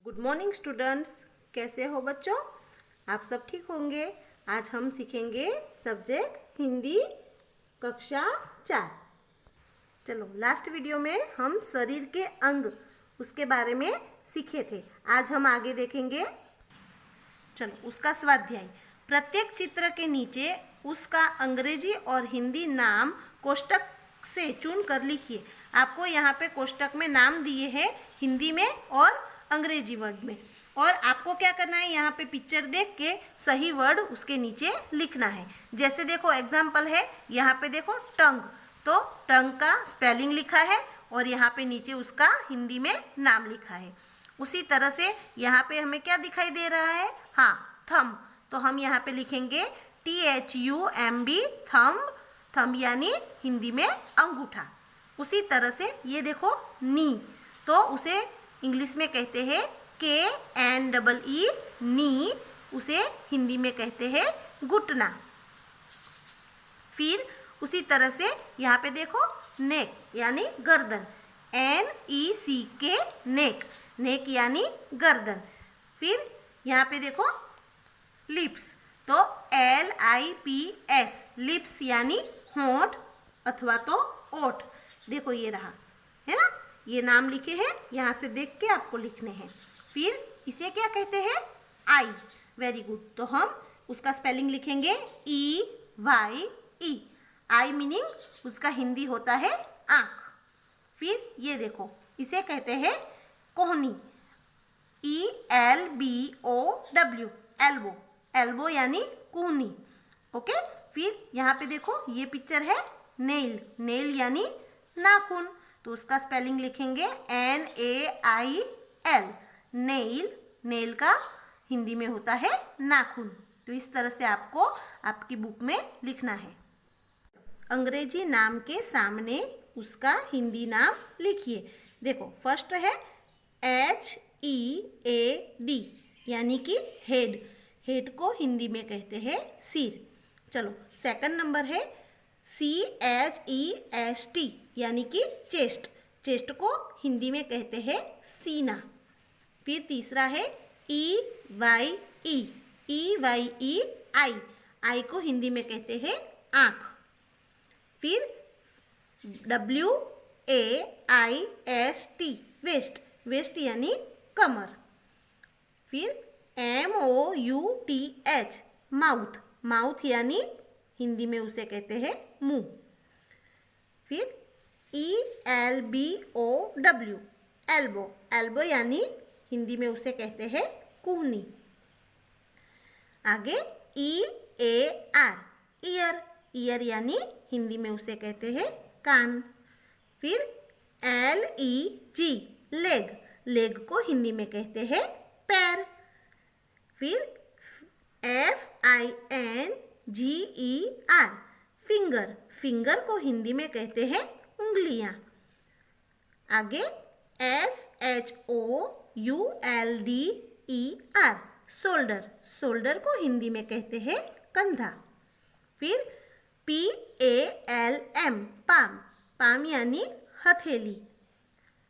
Good morning students, कैसे हो बच्चों? आप सब ठीक होंगे। आज हम सीखेंगे सब्जेक्ट हिंदी कक्षा 4। चलो, लास्ट वीडियो में हम शरीर के अंग उसके बारे में सीखे थे। आज हम आगे देखेंगे। चलो, उसका स्वाध्याय। प्रत्येक चित्र के नीचे उसका अंग्रेजी और हिंदी नाम कोष्टक से चुन कर लिखिए। आपको यहाँ पे कोष्टक में नाम दिए हैं हिंदी में और अंग्रेजी वर्ड में, और आपको क्या करना है, यहाँ पे पिक्चर देख के सही वर्ड उसके नीचे लिखना है। जैसे देखो एग्जाम्पल है, यहाँ पे देखो टंग, तो टंग का स्पेलिंग लिखा है और यहाँ पे नीचे उसका हिंदी में नाम लिखा है। उसी तरह से यहाँ पे हमें क्या दिखाई दे रहा है, हाँ थंब, तो हम यहाँ पे लिखेंगे THUMB, थंब, थंब यानी हिंदी में अंगूठा। उसी तरह से ये देखो नी, तो उसे इंग्लिश में कहते हैं KNEE, नी, उसे हिंदी में कहते हैं घुटना। फिर उसी तरह से यहाँ पे देखो नेक यानी गर्दन, NECK, नेक, नेक यानी गर्दन। फिर यहाँ पे देखो लिप्स, तो LIPS, लिप्स यानी होंठ अथवा तो ओठ। देखो ये रहा, है ना, ये नाम लिखे हैं, यहाँ से देख के आपको लिखने हैं। फिर इसे क्या कहते हैं, आई। वेरी गुड, तो हम उसका स्पेलिंग लिखेंगे EYE। आई मीनिंग उसका हिंदी होता है आँख। फिर ये देखो, इसे कहते हैं कोहनी, ELBOW, एल्बो, एल्बो यानी कूहनी। ओके। फिर यहाँ पे देखो ये पिक्चर है नेल, नेल यानी नाखून, तो उसका स्पेलिंग लिखेंगे NAIL, नेल, नेल का हिंदी में होता है नाखून। तो इस तरह से आपको आपकी बुक में लिखना है। अंग्रेजी नाम के सामने उसका हिंदी नाम लिखिए। देखो फर्स्ट है HEAD यानी कि हेड, हेड को हिंदी में कहते हैं सिर। चलो, सेकंड नंबर है CHEST यानी कि चेस्ट, चेस्ट को हिंदी में कहते हैं सीना। फिर तीसरा है EYE, EYE आई, आई को हिंदी में कहते हैं आँख। फिर WAIST, वेस्ट, वेस्ट यानी कमर। फिर MOUTH, माउथ, माउथ यानी हिंदी में उसे कहते हैं मुंह। फिर ELBOW, एल्बो, एल्बो यानी हिंदी में उसे कहते हैं कूहनी। आगे EAR, ईयर, ईयर यानी हिंदी में उसे कहते हैं कान। फिर LEG, लेग, लेग को हिंदी में कहते हैं पैर। फिर FINGER, फिंगर, फिंगर को हिंदी में कहते हैं उंगलियां। आगे SHOULDER, शोल्डर, शोल्डर को हिंदी में कहते हैं कंधा। फिर PALM, पाम, पाम यानी हथेली।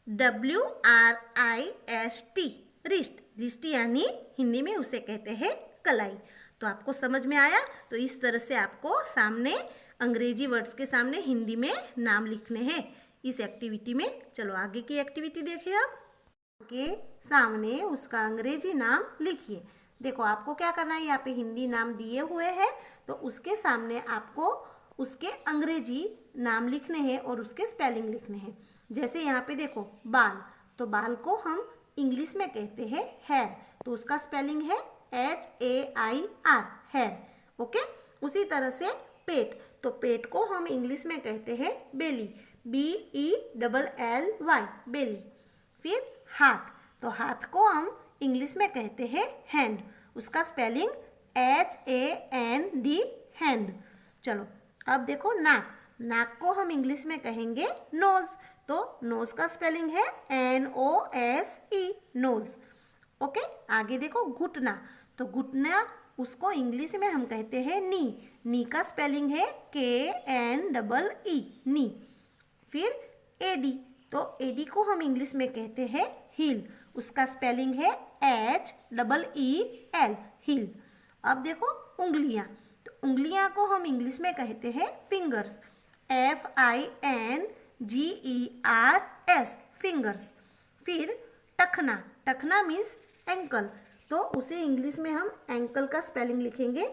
WRIST, रिस्ट, रिस्ट यानी हिंदी में उसे कहते हैं कलाई। तो आपको समझ में आया? तो इस तरह से आपको सामने अंग्रेजी वर्ड्स के सामने हिंदी में नाम लिखने हैं इस एक्टिविटी में। चलो आगे की एक्टिविटी देखिए। अब के सामने उसका अंग्रेजी नाम लिखिए। देखो आपको क्या करना है, यहाँ पे हिंदी नाम दिए हुए हैं, तो उसके सामने आपको उसके अंग्रेजी नाम लिखने हैं और उसके स्पेलिंग लिखने हैं। जैसे यहाँ पे देखो बाल, तो बाल को हम इंग्लिश में कहते हैं हेयर, तो उसका स्पेलिंग है HAIR, हेयर। ओके। उसी तरह से पेट, तो पेट को हम इंग्लिश में कहते हैं बेली, BELLY, बेली। फिर हाथ, तो हाथ को हम इंग्लिश में कहते हैं हैंड, उसका स्पेलिंग HAND, हैंड। चलो अब देखो नाक, नाक को हम इंग्लिश में कहेंगे नोज, तो नोज का स्पेलिंग है NOSE, नोज। ओके। आगे देखो घुटना, तो घुटना उसको इंग्लिश में हम कहते हैं नी, नी का स्पेलिंग है KNEE, नी। फिर एडी, तो एडी को हम इंग्लिश में कहते हैं हील, उसका स्पेलिंग है HEEL, हील। अब देखो उंगलियां, तो उंगलियां को हम इंग्लिश में कहते हैं फिंगर्स, FINGERS, फिंगर्स। फिर टखना, टखना मीन्स एंकल, तो उसे इंग्लिश में हम एंकल का स्पेलिंग लिखेंगे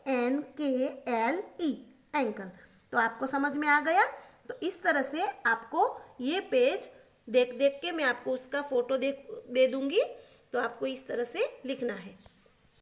ANKLE, एंकल। तो आपको समझ में आ गया। तो इस तरह से आपको ये पेज देख देख के मैं आपको उसका फोटो दे दूंगी, तो आपको इस तरह से लिखना है।